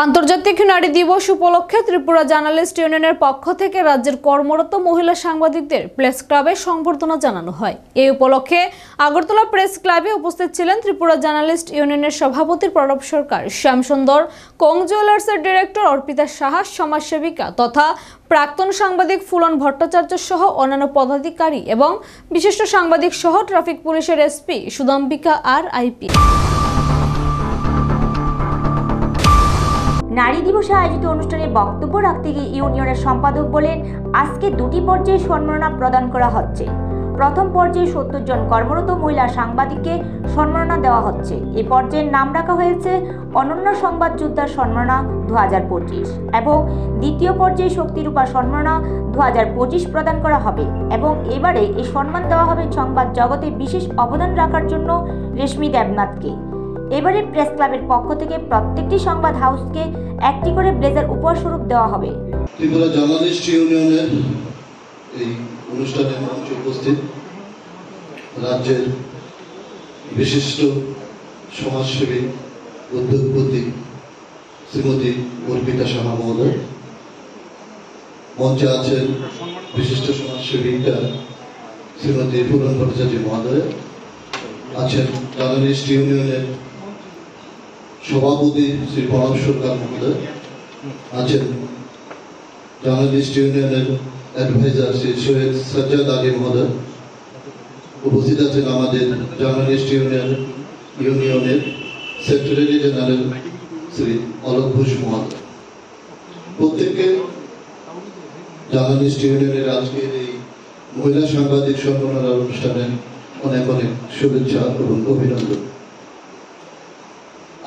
আন্তর্জাতিক নারী দিবস উপলক্ষে ত্রিপুরা জার্নালিস্ট ইউনিয়নের পক্ষ থেকে রাজ্যের কর্মরত মহিলা সাংবাদিকদের প্রেস ক্লাবে সংবর্ধনা জানানো হয়। এই উপলক্ষে আগরতলা প্রেস ক্লাবে উপস্থিত ছিলেন ত্রিপুরা জার্নালিস্ট ইউনিয়নের সভাপতি প্রণব সরকার, শ্যামসুন্দর, কোং জুয়েলার্সের ডিরেক্টর অর্পিতা সাহা, সমাজসেবিকা তথা প্রাক্তন সাংবাদিক ফুলন ভট্টাচার্য সহ অন্যান্য পদাধিকারী এবং বিশিষ্ট সাংবাদিক সহ ট্রাফিক পুলিশের এসপি সুদাম্বিকা আর আইপি। নারী দিবসে আয়োজিত অনুষ্ঠানে বক্তব্য রাখতে গিয়ে ইউনিয়নের সম্পাদক বলেন, আজকে দুটি পর্যায়ে সম্মাননা প্রদান করা হচ্ছে। প্রথম পর্যায়ে 70 জন কর্মরত মহিলা সাংবাদিককে সম্মাননা দেওয়া হচ্ছে। এই পর্যায়ের নাম রাখা হয়েছে অনন্য সংবাদ যোদ্ধার সম্মাননা 2025 এবং দ্বিতীয় পর্যায়ে শক্তিরূপা সম্মাননা 2025 প্রদান করা হবে এবং এবারে এই সম্মান দেওয়া হবে সংবাদ জগতে বিশেষ অবদান রাখার জন্য রেশমি দেবনাথকে। এবারে প্রেস ক্লাবের পক্ষ থেকে প্রত্যেকটি সংবাদ হাউসকে একটি করে ব্লেজার উপহার স্বরূপ দেওয়া হবে। ত্রিপুরা জার্নালিস্ট ইউনিয়নের এই অনুষ্ঠানে মঞ্চে উপস্থিত রাজ্যের বিশিষ্ট সমাজসেবী উদ্যোগপতি শ্রীমতী অর্পিতা সাহা মহোদয়, মঞ্চে আছেন বিশিষ্ট সমাজসেবিকা শ্রীমতী ফুলন ভট্টাচার্য মহোদয়, আছেন জার্নালিস্ট ইউনিয়নের সভাপতি শ্রী প্রণব সরকার মহোদয়, আছেন জার্নালিস্ট ইউনিয়নের অ্যাডভাইজার শ্রী সৈয়দ সাজ্জাদ আলী মহোদয়, উপস্থিত আছেন আমাদের জার্নালিস্ট ইউনিয়নের সেক্রেটারি জেনারেল শ্রী অলোক ঘোষ মহোদয়। প্রত্যেককে জার্নালিস্ট ইউনিয়নের আজকের এই মহিলা সাংবাদিক সম্মাননা অনুষ্ঠানে অনেক অনেক শুভেচ্ছা এবং অভিনন্দন।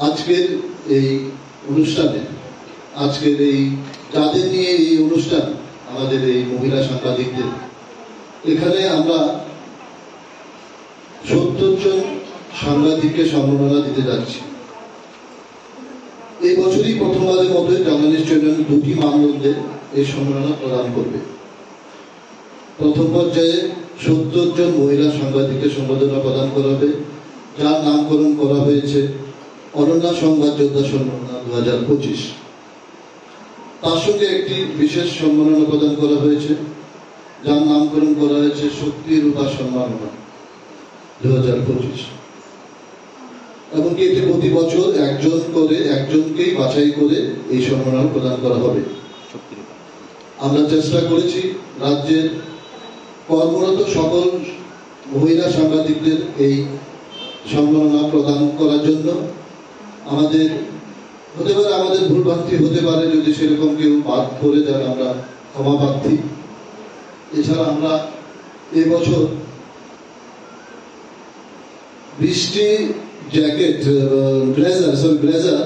আজকের এই অনুষ্ঠানে আজকের এই যাদের নিয়ে এই অনুষ্ঠান আমাদের এই মহিলা সাংবাদিকদের, এখানে আমরা 70 জন সাংবাদিককে সম্মাননা দিতে যাচ্ছি। এই বছরই প্রথমবারের মতো জার্নালিস্ট ইউনিয়ন দুটি মানদণ্ডে এই সম্মাননা প্রদান করবে। প্রথম পর্যায়ে 70 জন মহিলা সাংবাদিককে সম্মাননা প্রদান করা হবে, যার নামকরণ করা হয়েছে অনন্য সংবাদ যোদ্ধা সম্মাননা 2025। তার সঙ্গে একটি বিশেষ সম্মাননা প্রদান করা হয়েছে, যার নামকরণ করা হয়েছে শক্তিরূপা সম্মাননা 2025। এমনকি এটি প্রতি বছর একজনকেই বাছাই করে এই সম্মাননা প্রদান করা হবে। আমরা চেষ্টা করেছি রাজ্যের কর্মরত সকল মহিলা সাংবাদিকদের এই সম্মাননা প্রদান করার জন্য। আমাদের হতে পারে আমাদের ভুলভ্রান্তি হতে পারে, যদি সেরকম কেউ বাদ করে দেন আমরা ক্ষমা প্রার্থী। এছাড়া আমরা এবছর 20টি জ্যাকেট ব্লেজার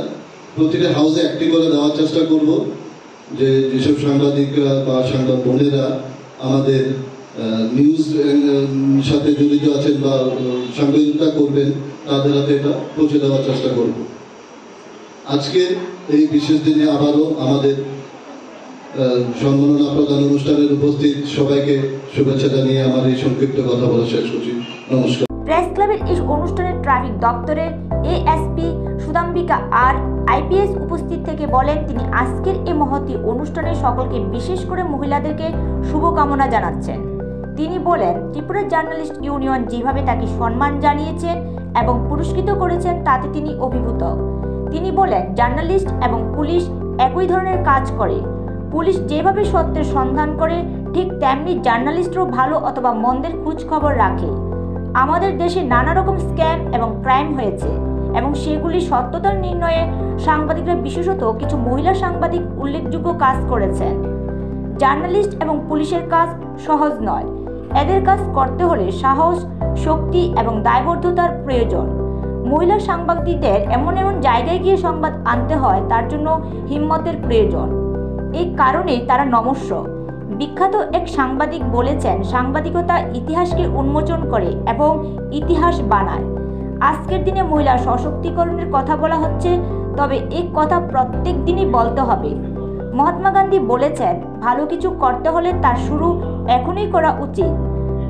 প্রতিটা হাউসে একটি করে দেওয়ার চেষ্টা করব, যেসব সাংবাদিকরা বা সাংবাদিক বোনেরা আমাদের নিউজ সাথে জড়িত আছেন বা সাংবাদিকতা করবেন, তাদের হাতে এটা পৌঁছে দেওয়ার চেষ্টা করব। আজকে এই বিশেষ দিনে আবারও আমাদের সম্মাননা প্রদান অনুষ্ঠানের উপস্থিত সবাইকে শুভেচ্ছা জানিয়ে আমার এই সংক্ষিপ্ত কথা বলা শেষ করছি। নমস্কার। প্রেস ক্লাবের এই অনুষ্ঠানে ট্রাফিক দপ্তরের এএসপি সুদাম্বিকা আর আইপিএস উপস্থিত থেকে বলেন, তিনি আজকের এই মহতী অনুষ্ঠানে সকলকে বিশেষ করে মহিলাদেরকে শুভকামনা জানাচ্ছেন। তিনি বলেন, ত্রিপুরা জার্নালিস্ট ইউনিয়ন যেভাবে তাকে সম্মান জানিয়েছেন এবং পুরস্কৃত করেছেন তাতে তিনি অভিভূত। তিনি বলেন, জার্নালিস্ট এবং পুলিশ একই ধরনের কাজ করে। পুলিশ যেভাবে সত্যের সন্ধান করে, ঠিক তেমনি জার্নালিস্টরাও ভালো অথবা মন্দের খোঁজ খবর রাখে। আমাদের দেশে নানা রকম স্ক্যাম এবং ক্রাইম হয়েছে এবং সেগুলি সত্যতার নির্ণয়ে সাংবাদিকরা, বিশেষত কিছু মহিলা সাংবাদিক উল্লেখযোগ্য কাজ করেছেন। জার্নালিস্ট এবং পুলিশের কাজ সহজ নয়। এদের কাজ করতে হলে সাহস, শক্তি এবং দায়বদ্ধতার প্রয়োজন। মহিলা সাংবাদিকদের এমন এমন জায়গায় গিয়ে সংবাদ আনতে হয়, তার জন্য হিম্মতের প্রয়োজন। এই কারণে তারা নমস্য। বিখ্যাত এক সাংবাদিক বলেছেন, সাংবাদিকতা ইতিহাসকে উন্মোচন করে এবং ইতিহাস বানায়। আজকের দিনে মহিলা সশক্তিকরণের কথা বলা হচ্ছে, তবে এই কথা প্রত্যেক দিনই বলতে হবে। মহাত্মা গান্ধী বলেছেন, ভালো কিছু করতে হলে তার শুরু এখনই করা উচিত।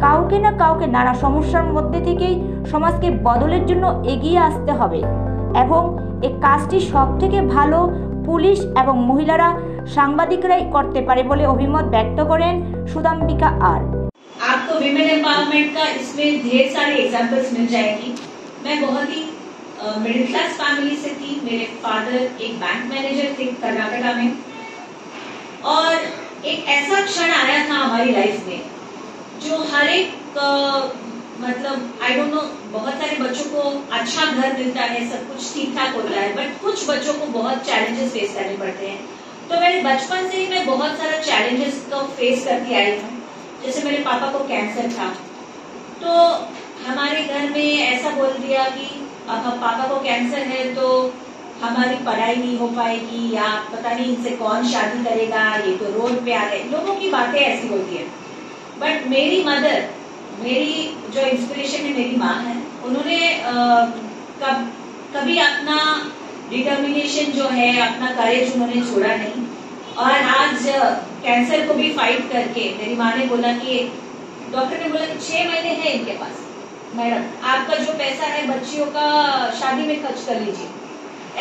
কাউকে না কাউকে নানা সমস্যার মধ্যে থেকেই সমাজকে বদলের জন্য এগিয়ে আসতে হবে এবং এই কাজটি সবথেকে ভালো পুলিশ এবং মহিলারা সাংবাদিকরাই করতে পারে বলে অভিমত ব্যক্ত করেন সুদাম্বিকা আর। आपको विमेन एम्पावरमेंट का इसमें ढेर सारे एग्जांपल्स मिल जाएंगी। मैं बहुत ही मिडिल क्लास फैमिली से थी। मेरे फादर एक बैंक मैनेजर थे कर्नाटका में, और एक ऐसा क्षण आया था हमारी लाइफ में जो हर एक मतलब आई डोंट नो, बहुत सारे बच्चों को अच्छा घर मिलता है, सब कुछ ठीक ठाक होता है, बट कुछ बच्चों को बहुत चैलेंजेस फेस करने पड़ते हैं। तो मेरे बचपन से ही मैं बहुत सारा चैलेंजेस को फेस करती आई हूँ। जैसे मेरे पापा को कैंसर था, तो हमारे घर में ऐसा बोल दिया कि अब पापा को कैंसर है तो हमारी पढ़ाई नहीं हो पाएगी, या पता नहीं इनसे कौन शादी करेगा, ये तो रोड पे आ गए। लोगों की बातें ऐसी होती है, बट मेरी मदर, मेरी जो इंस्पिरेशन है मेरी माँ है। उन्होंने कभी अपना डिटर्मिनेशन जो है, अपना करेज उन्होंने छोड़ा नहीं, और आज कैंसर को भी फाइट करके मेरी माँ ने बोला कि डॉक्टर ने बोला कि 6 महीने है इनके पास, मैडम आपका जो पैसा है बच्चियों का शादी में खर्च कर लीजिए,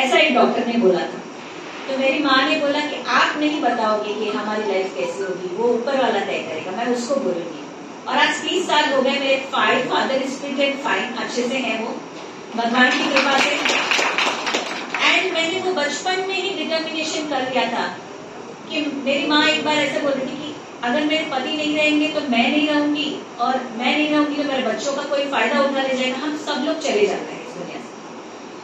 ऐसा एक डॉक्टर ने बोला था। तो मेरी माँ ने बोला कि आप नहीं बताओगे कि हमारी लाइफ कैसी होगी, वो ऊपर वाला तय करेगा, मैं उसको बोलूंगी। और आज 30 साल हो गए, मेरे father is fit and fine, अच्छे से है वो, भगवान की कृपा से। एंड मैंने वो बचपन में ही डिटर्मिनेशन कर लिया था कि मेरी माँ एक बार ऐसे बोल रही थी कि अगर मेरे पति नहीं रहेंगे तो मैं नहीं रहूंगी, और मैं नहीं रहूंगी तो मेरे बच्चों का कोई फायदा उठा ले जाएगा, हम सब लोग चले जाते हैं इस दुनिया से।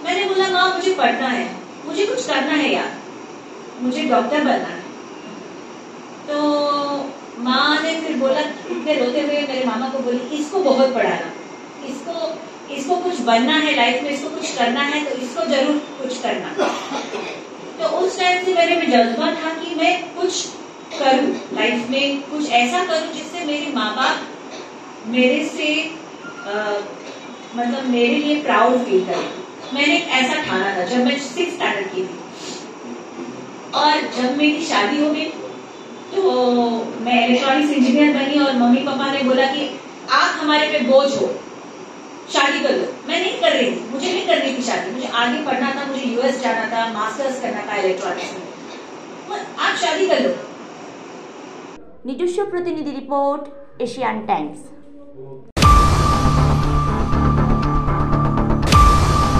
मैंने बोला माँ मुझे पढ़ना है, मुझे कुछ करना है यार, मुझे डॉक्टर बनना है। तो माँ ने फिर बोला, इतने रोते हुए मेरे मामा को बोली इसको बहुत पढ़ाना, इसको कुछ बनना है लाइफ में, इसको कुछ करना है, तो इसको जरूर कुछ करना। तो उस टाइम से मेरे में जज्बा था कि मैं कुछ करूं लाइफ में, कुछ ऐसा करूं जिससे मेरे माँ बाप मेरे से मतलब मेरे लिए प्राउड फील करें। मैंने ऐसा ठाना था जब मैं 6th स्टैंडर्ड की थी, और जब मेरी शादी हो गई तो मैं इलेक्ट्रॉनिक्स इंजीनियर बनी, और मम्मी पापा ने बोला कि आप हमारे पे बोझ हो, शादी कर लो। मैं नहीं कर रही थी, मुझे नहीं करनी थी शादी, मुझे आगे पढ़ना था, मुझे यूएस जाना था, मास्टर्स करना था इलेक्ट्रॉनिक्स में, आप शादी कर लो। নিজস্ব প্রতিনিধি রিপোর্ট, এশিয়ান টাইমস।